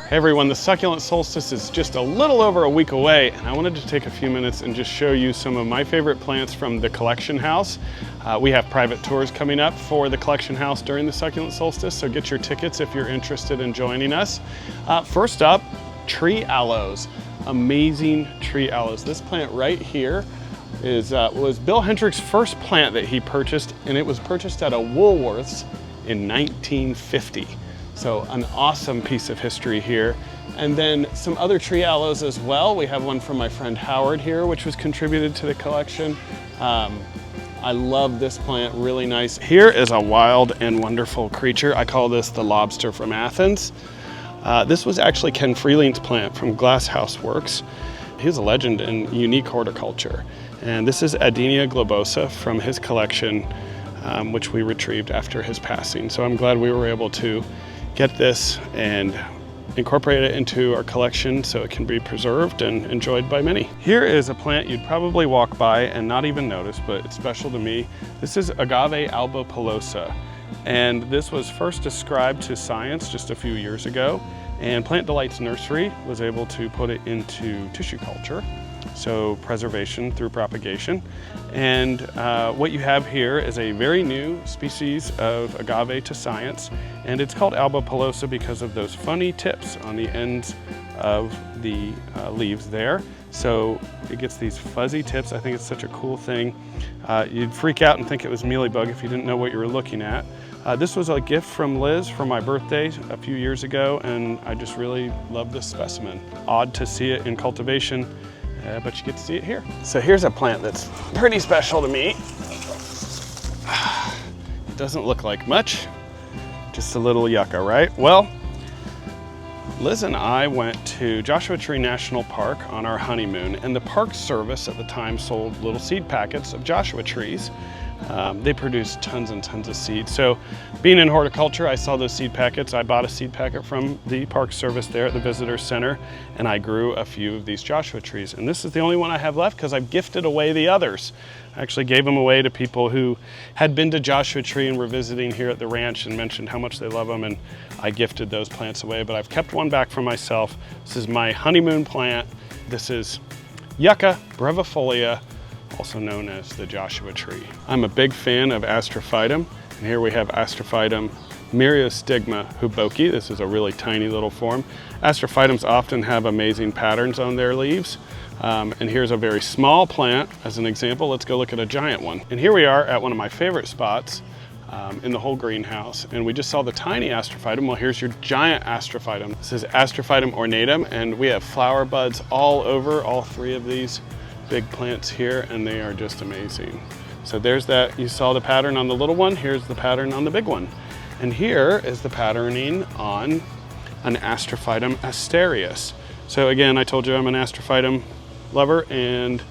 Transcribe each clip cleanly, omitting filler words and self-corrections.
Hey everyone, the succulent solstice is just a little over a week away, and I wanted to take a few minutes and just show you some of my favorite plants from the collection house. We have private tours coming up for the collection house during the succulent solstice, so get your tickets if you're interested in joining us. First up, tree aloes. Amazing tree aloes. This plant right here was Bill Hendrick's first plant that he purchased, and it was purchased at a Woolworth's in 1950. So an awesome piece of history here. And then some other tree aloes as well. We have one from my friend Howard here, which was contributed to the collection. I love this plant, really nice. Here is a wild and wonderful creature. I call this the lobster from Athens. This was actually Ken Freeling's plant from Glasshouse Works. He's a legend in unique horticulture. And this is Adenia globosa from his collection, which we retrieved after his passing. So I'm glad we were able to get this and incorporate it into our collection so it can be preserved and enjoyed by many. Here is a plant you'd probably walk by and not even notice, but it's special to me. This is Agave albopilosa, and this was first described to science just a few years ago, and Plant Delight's nursery was able to put it into tissue culture, so preservation through propagation. And what you have here is a very new species of agave to science, and it's called albopilosa because of those funny tips on the ends of the leaves there. So it gets these fuzzy tips. I think it's such a cool thing. You'd freak out and think it was mealybug if you didn't know what you were looking at. This was a gift from Liz for my birthday a few years ago, and I just really love this specimen. Odd to see it in cultivation, but you get to see it here. So here's a plant that's pretty special to me. It doesn't look like much, just a little yucca, right? Well, Liz and I went to Joshua Tree National Park on our honeymoon, and the Park Service at the time sold little seed packets of Joshua trees. They produce tons and tons of seeds. So being in horticulture, I saw those seed packets. I bought a seed packet from the Park Service there at the Visitor Center, and I grew a few of these Joshua trees. And this is the only one I have left because I've gifted away the others. I actually gave them away to people who had been to Joshua Tree and were visiting here at the ranch and mentioned how much they love them, and I gifted those plants away, but I've kept one back for myself. This is my honeymoon plant. This is Yucca brevifolia, also known as the Joshua tree. I'm a big fan of Astrophytum, and here we have Astrophytum myriostigma huboki. This is a really tiny little form. Astrophytums often have amazing patterns on their leaves. And here's a very small plant as an example. Let's go look at a giant one. And here we are at one of my favorite spots in the whole greenhouse. And we just saw the tiny Astrophytum. Well, here's your giant Astrophytum. This is Astrophytum ornatum, and we have flower buds all over all three of these big plants here, and they are just amazing. So there's that, you saw the pattern on the little one, here's the pattern on the big one. And here is the patterning on an Astrophytum asterius. So again, I told you I'm an Astrophytum lover, and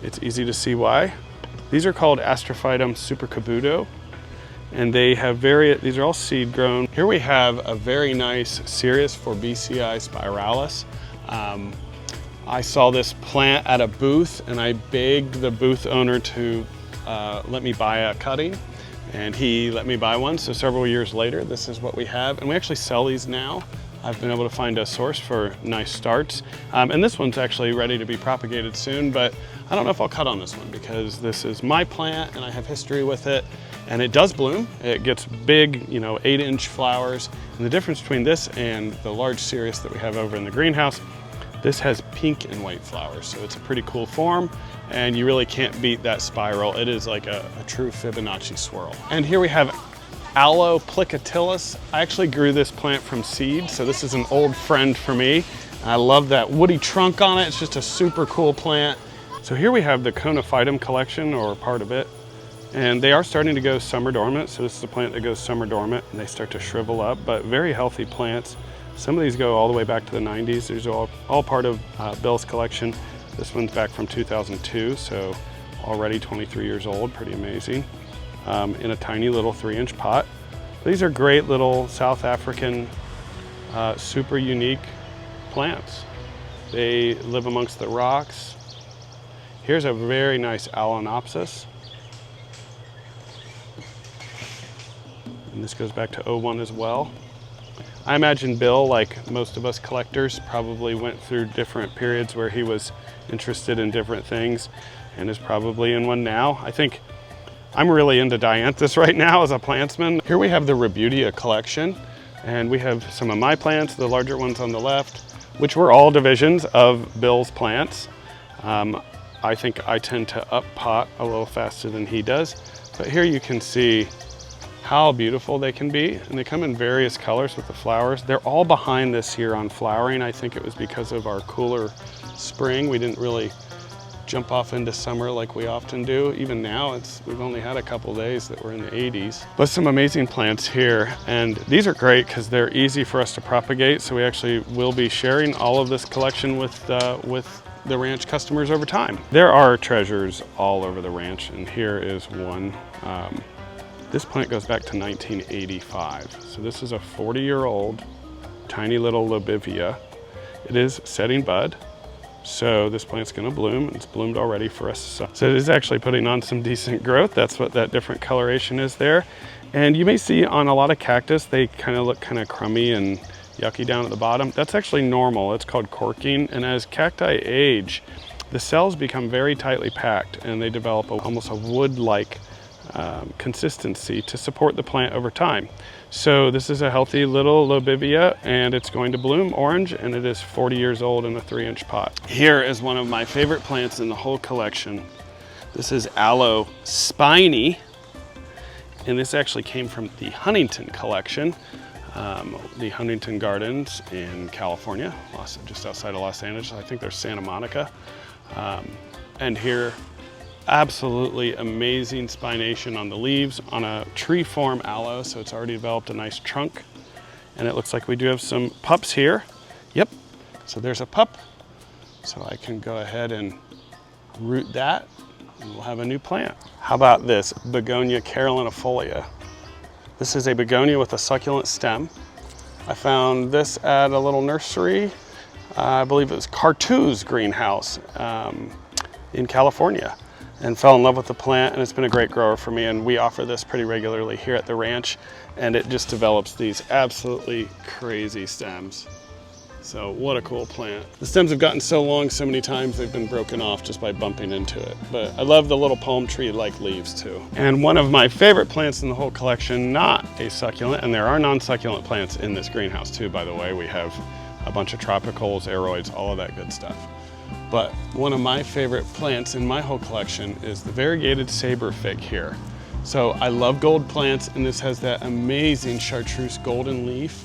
it's easy to see why. These are called Astrophytum supercabuto, and they have these are all seed grown. Here we have a very nice Cereus Forbiceae spiralis. I saw this plant at a booth, and I begged the booth owner to let me buy a cutting, and he let me buy one. So several years later, this is what we have, and we actually sell these now. I've been able to find a source for nice starts, and this one's actually ready to be propagated soon, but I don't know if I'll cut on this one because this is my plant and I have history with it, and it does bloom. It gets big, 8-inch flowers, and the difference between this and the large Cereus that we have over in the greenhouse, this has pink and white flowers, so it's a pretty cool form, and you really can't beat that spiral. It is like a true Fibonacci swirl. And here we have Aloe plicatillus. I actually grew this plant from seed, so this is an old friend for me. I love that woody trunk on it. It's just a super cool plant. So here we have the Conophytum collection, or part of it, and they are starting to go summer dormant. So this is a plant that goes summer dormant, and they start to shrivel up, but very healthy plants. Some of these go all the way back to the 90s. These are all part of Bill's collection. This one's back from 2002, so already 23 years old, pretty amazing, in a tiny little 3-inch pot. These are great little South African, super unique plants. They live amongst the rocks. Here's a very nice Alenopsis. And this goes back to 01 as well. I imagine Bill, like most of us collectors, probably went through different periods where he was interested in different things and is probably in one now. I think I'm really into dianthus right now as a plantsman. Here we have the Rebutia collection, and we have some of my plants, the larger ones on the left, which were all divisions of Bill's plants. I think I tend to up pot a little faster than he does, but here you can see how beautiful they can be, and they come in various colors with the flowers. They're all behind this here on flowering. I think it was because of our cooler spring. We didn't really jump off into summer like we often do. Even now, we've only had a couple days that were in the 80s. But some amazing plants here, and these are great because they're easy for us to propagate, so we actually will be sharing all of this collection with the ranch customers over time. There are treasures all over the ranch, and here is one. This plant goes back to 1985. So this is a 40-year-old tiny little lobivia. It is setting bud. So this plant's gonna bloom. It's bloomed already for us. So it is actually putting on some decent growth. That's what that different coloration is there. And you may see on a lot of cactus, they kind of look kind of crummy and yucky down at the bottom. That's actually normal. It's called corking. And as cacti age, the cells become very tightly packed and they develop almost a wood-like consistency to support the plant over time. So this is a healthy little lobivia, and it's going to bloom orange, and it is 40 years old in a 3-inch pot. Here is one of my favorite plants in the whole collection. This is Aloe spiny, and this actually came from the Huntington collection, the Huntington Gardens in California, just outside of Los Angeles. I think there's Santa Monica. And here, absolutely amazing spination on the leaves on a tree form aloe, so it's already developed a nice trunk. And it looks like we do have some pups here. Yep, so there's a pup. So I can go ahead and root that and we'll have a new plant. How about this Begonia carolinifolia? This is a begonia with a succulent stem. I found this at a little nursery. I believe it was Cartou's greenhouse in California, and fell in love with the plant, and it's been a great grower for me, and we offer this pretty regularly here at the ranch, and it just develops these absolutely crazy stems. So what a cool plant. The stems have gotten so long so many times they've been broken off just by bumping into it, but I love the little palm tree-like leaves too. And one of my favorite plants in the whole collection, not a succulent, and there are non-succulent plants in this greenhouse too, by the way. We have a bunch of tropicals, aroids, all of that good stuff. But one of my favorite plants in my whole collection is the variegated saber fig here. So I love gold plants, and this has that amazing chartreuse golden leaf.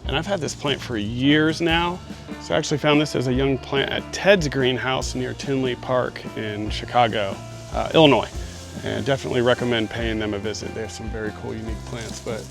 And I've had this plant for years now. So I actually found this as a young plant at Ted's greenhouse near Tinley Park in Chicago, Illinois. And definitely recommend paying them a visit. They have some very cool, unique plants. But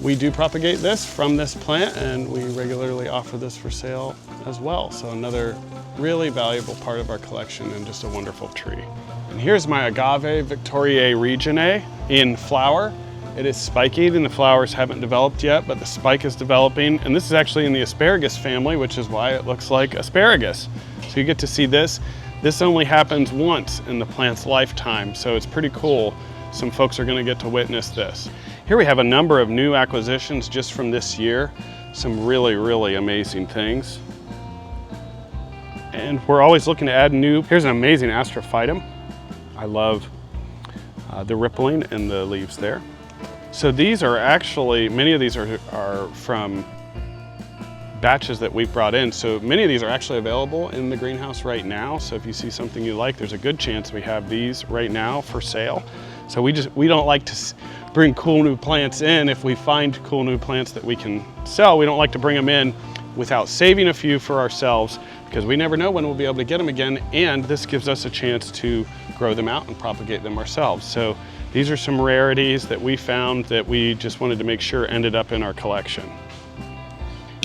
we do propagate this from this plant, and we regularly offer this for sale as well. So another really valuable part of our collection, and just a wonderful tree. And here's my agave Victoriae reginae in flower. It is spiky, and the flowers haven't developed yet, but the spike is developing. And this is actually in the asparagus family, which is why it looks like asparagus. So you get to see this. This only happens once in the plant's lifetime, so it's pretty cool. Some folks are gonna get to witness this. Here we have a number of new acquisitions just from this year. Some really, really amazing things. And we're always looking to add new. Here's an amazing Astrophytum. I love the rippling in the leaves there. So these are actually, many of these are from batches that we've brought in. So many of these are actually available in the greenhouse right now. So if you see something you like, there's a good chance we have these right now for sale. So we don't like to bring cool new plants in. If we find cool new plants that we can sell, we don't like to bring them in without saving a few for ourselves, because we never know when we'll be able to get them again, and this gives us a chance to grow them out and propagate them ourselves. So these are some rarities that we found that we just wanted to make sure ended up in our collection.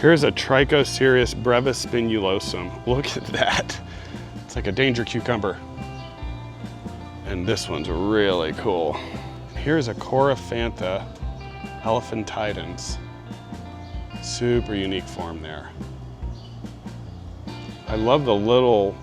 Here's a Trichocereus brevis spinulosum. Look at that. It's like a danger cucumber. And this one's really cool. Here's a Coryphantha elephantidens. Super unique form there. I love the little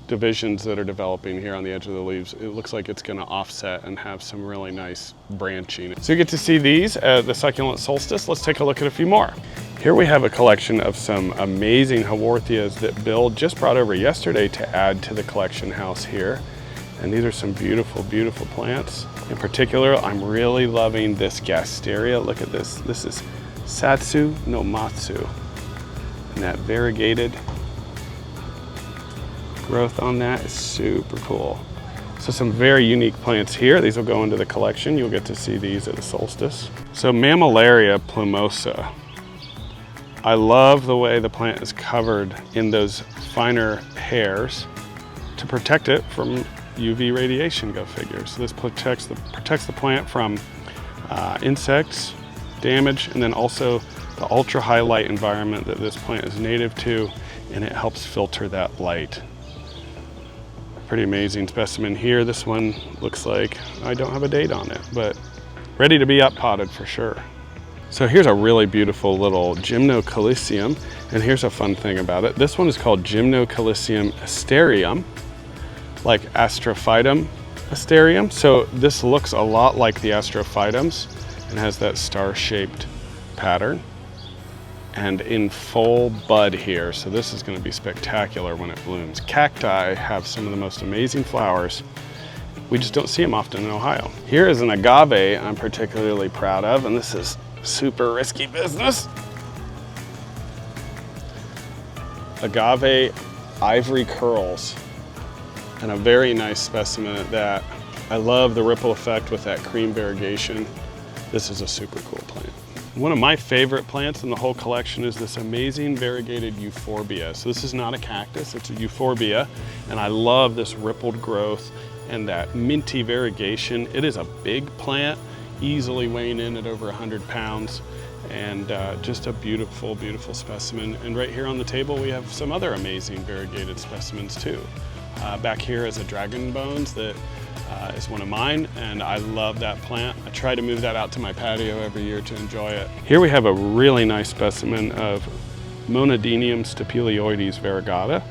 divisions that are developing here on the edge of the leaves, it looks like it's going to offset and have some really nice branching. So you get to see these at the Succulent Solstice. Let's take a look at a few more. Here we have a collection of some amazing Haworthias that Bill just brought over yesterday to add to the collection house here. And these are some beautiful, beautiful plants. In particular, I'm really loving this Gasteria. Look at this. This is Satsu no Matsu. And that variegated growth on that is super cool. So some very unique plants here. These will go into the collection. You'll get to see these at the solstice. So Mammillaria plumosa. I love the way the plant is covered in those finer hairs to protect it from UV radiation, go figure. So this protects the plant from insects, damage, and then also the ultra high light environment that this plant is native to, and it helps filter that light. Pretty amazing specimen here. This one looks like, I don't have a date on it, but ready to be up potted for sure. So here's a really beautiful little Gymnocalycium, and here's a fun thing about it. This one is called Gymnocalycium asterium, like Astrophytum asterium. So this looks a lot like the Astrophytums and has that star-shaped pattern. And in full bud here, so this is going to be spectacular when it blooms. Cacti have some of the most amazing flowers. We just don't see them often in Ohio. Here is an agave I'm particularly proud of, and this is super risky business. Agave ivory curls, and a very nice specimen at that. I love the ripple effect with that cream variegation. This is a super cool plant. One of my favorite plants in the whole collection is this amazing variegated euphorbia. So this is not a cactus, it's a euphorbia, and I love this rippled growth and that minty variegation. It is a big plant, easily weighing in at over 100 pounds, and just a beautiful, beautiful specimen. And right here on the table we have some other amazing variegated specimens too. Back here is a dragon bones that is one of mine, and I love that plant. I try to move that out to my patio every year to enjoy it. Here we have a really nice specimen of Monodinium stapelioides variegata.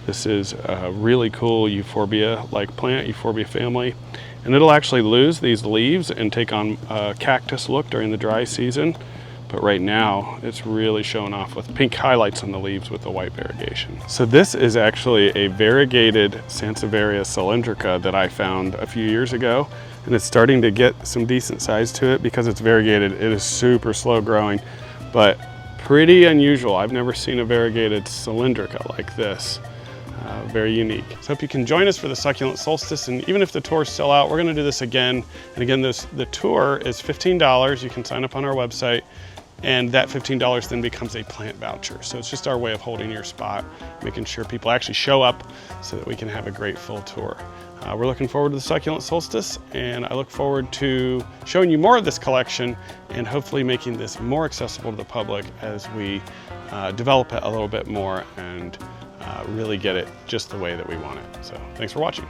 This is a really cool euphorbia-like plant, euphorbia family, and it'll actually lose these leaves and take on a cactus look during the dry season. But right now, it's really showing off with pink highlights on the leaves with the white variegation. So this is actually a variegated Sansevieria cylindrica that I found a few years ago, and it's starting to get some decent size to it because it's variegated. It is super slow growing, but pretty unusual. I've never seen a variegated cylindrica like this. Very unique. So hope you can join us for the Succulent Solstice, and even if the tour's still out, we're gonna do this again. And again, the tour is $15. You can sign up on our website, and that $15 then becomes a plant voucher. So it's just our way of holding your spot, making sure people actually show up so that we can have a great full tour. We're looking forward to the Succulent Solstice, and I look forward to showing you more of this collection and hopefully making this more accessible to the public as we develop it a little bit more and really get it just the way that we want it. So thanks for watching.